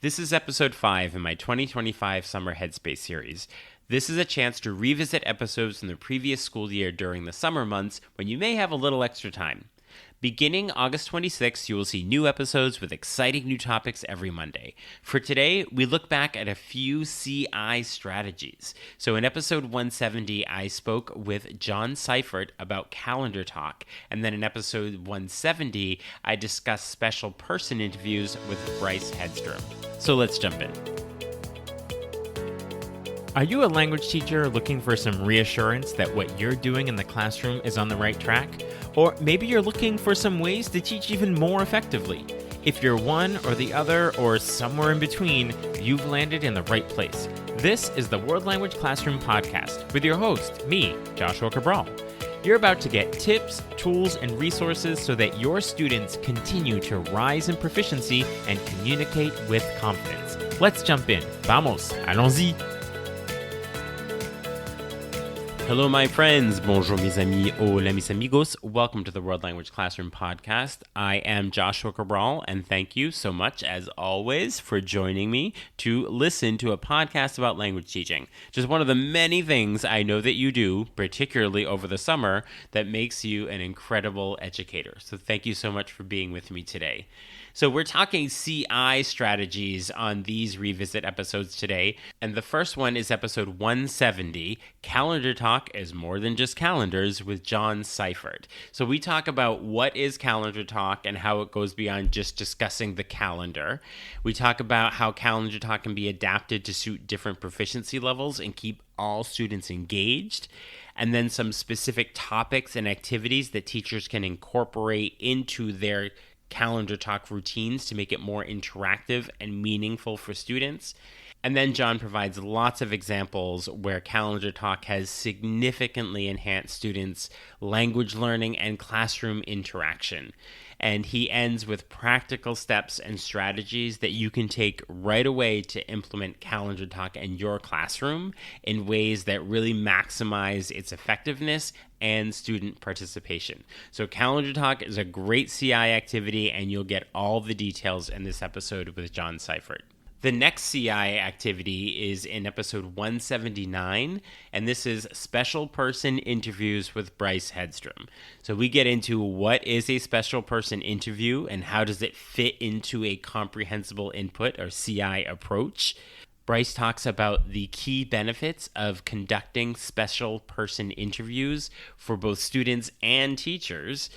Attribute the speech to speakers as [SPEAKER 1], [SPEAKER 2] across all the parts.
[SPEAKER 1] This is episode 5 in my 2025 Summer Headspace series. This is a chance to revisit episodes from the previous school year during the summer months when you may have a little extra time. Beginning August 26th, you will see new episodes with exciting new topics every Monday. For today, we look back at a few CI strategies. So in episode 170, I spoke with John Sifert about calendar talk. And then in episode 170, I discussed special person interviews with Bryce Hedstrom. So let's jump in. Are you a language teacher looking for some reassurance that what you're doing in the classroom is on the right track? Or maybe you're looking for some ways to teach even more effectively. If you're one or the other or somewhere in between, you've landed in the right place. This is the World Language Classroom Podcast with your host, me, Joshua Cabral. You're about to get tips, tools, and resources so that your students continue to rise in proficiency and communicate with confidence. Let's jump in. Vamos, allons-y. Hello, my friends. Bonjour, mes amis. Hola, mis amigos. Welcome to the World Language Classroom Podcast. I am Joshua Cabral, and thank you so much, as always, for joining me to listen to a podcast about language teaching. Just one of the many things I know that you do, particularly over the summer, that makes you an incredible educator. So thank you so much for being with me today. So we're talking CI strategies on these revisit episodes today. And the first one is episode 170, Calendar Talk is More Than Just Calendars with John Sifert. So we talk about what is calendar talk and how it goes beyond just discussing the calendar. We talk about how calendar talk can be adapted to suit different proficiency levels and keep all students engaged. And then some specific topics and activities that teachers can incorporate into their calendar talk routines to make it more interactive and meaningful for students. And then John provides lots of examples where calendar talk has significantly enhanced students' language learning and classroom interaction. And he ends with practical steps and strategies that you can take right away to implement calendar talk in your classroom in ways that really maximize its effectiveness and student participation. So calendar talk is a great CI activity, and you'll get all the details in this episode with John Sifert. The next CI activity is in episode 179, and this is Special Person Interviews with Bryce Hedstrom. So we get into what is a special person interview and how does it fit into a comprehensible input or CI approach. Bryce talks about the key benefits of conducting special person interviews for both students and teachers.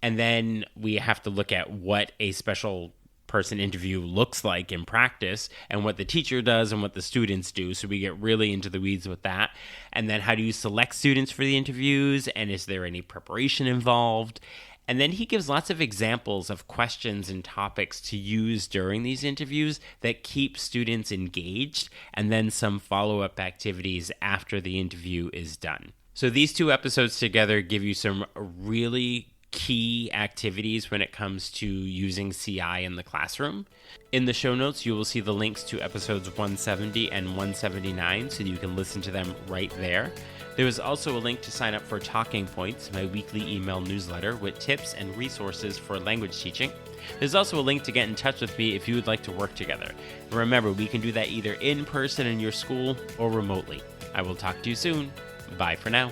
[SPEAKER 1] And then we have to look at what a special person interview looks like in practice and what the teacher does and what the students do. So we get really into the weeds with that. And then how do you select students for the interviews? And is there any preparation involved? And then he gives lots of examples of questions and topics to use during these interviews that keep students engaged, and then some follow-up activities after the interview is done. So these two episodes together give you some really key activities when it comes to using CI in the classroom. In the show notes, you will see the links to episodes 170 and 179, so you can listen to them right there. There is also a link to sign up for Talking Points, my weekly email newsletter with tips and resources for language teaching. There's also a link to get in touch with me if you would like to work together. And remember, we can do that either in person in your school or remotely. I will talk to you soon. Bye for now.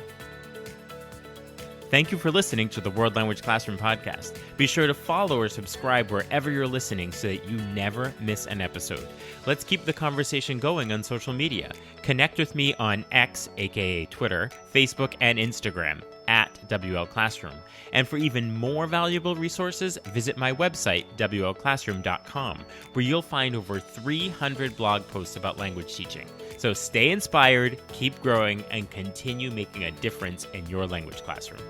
[SPEAKER 1] Thank you for listening to the World Language Classroom Podcast. Be sure to follow or subscribe wherever you're listening so that you never miss an episode. Let's keep the conversation going on social media. Connect with me on X, aka Twitter, Facebook, and Instagram at WL Classroom. And for even more valuable resources, visit my website, WLClassroom.com, where you'll find over 300 blog posts about language teaching. So stay inspired, keep growing, and continue making a difference in your language classroom.